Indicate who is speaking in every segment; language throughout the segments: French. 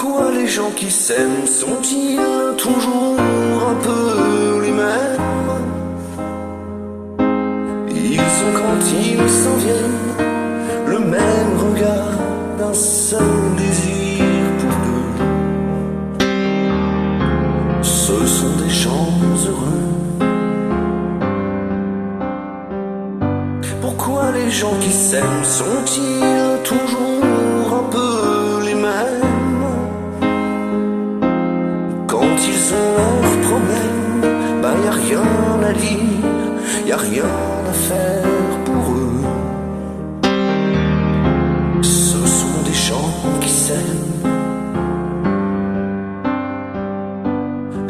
Speaker 1: Pourquoi les gens qui s'aiment sont-ils toujours un peu les mêmes? Ils ont quand ils s'en viennent le même regard d'un seul désir pour deux. Ce sont des gens heureux. Pourquoi les gens qui s'aiment sont-ils toujours un peu les mêmes? Quand ils ont leurs problèmes, y a rien à dire, y a rien à faire pour eux. Ce sont des gens qui s'aiment.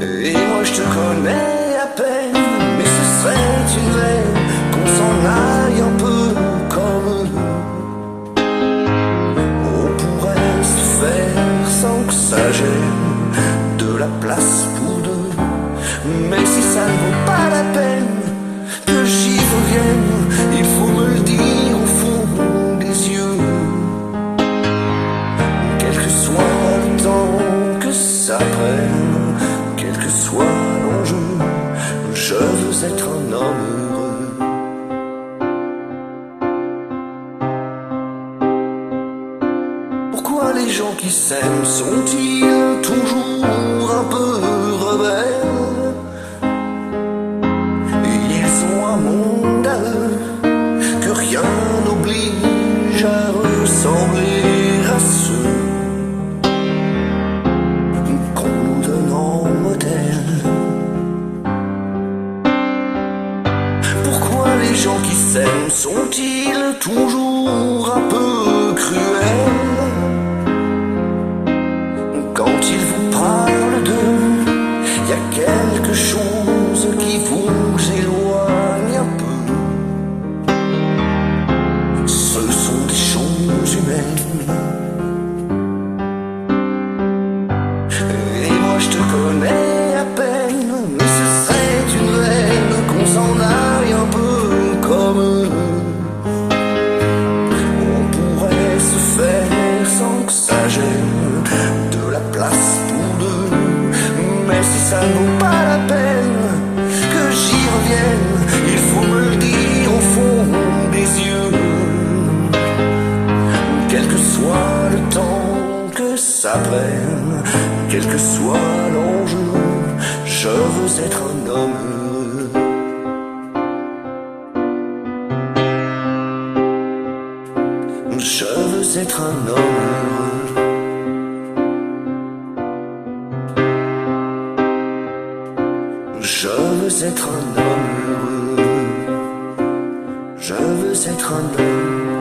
Speaker 1: Et moi je te connais à peine, mais ce serait une veine qu'on s'en aille un peu comme eux. On pourrait se faire sans que ça gêne de la place pour deux. Mais si ça ne vaut pas la peine que j'y revienne, il faut me le dire au fond des yeux. Quel que soit le temps que ça prenne, quel que soit l'enjeu, je veux être un homme heureux. Pourquoi les gens qui s'aiment sont-ils toujours un peu rebelles? Ils ont un monde à eux que rien n'oblige à ressembler à ceux qu'on nous donne en modèle. Pourquoi les gens qui s'aiment sont-ils toujours un peu cruels? Quand ils vous parlent d'eux, y a quelque chose qui vous éloigne un peu. Ce sont des choses humaines. Et moi je te connais à peine, mais ce serait une veine qu'on s'en aille un peu comme eux. On pourrait se faire sans que ça gêne de la place pour deux. Mais si ça ne vaut pas la peine que j'y revienne, il faut me le dire au fond des yeux. Quel que soit le temps que ça prenne, quel que soit l'enjeu, je veux être un homme heureux. Je veux être un homme heureux. Je veux être un homme heureux. Je veux être un homme heureux.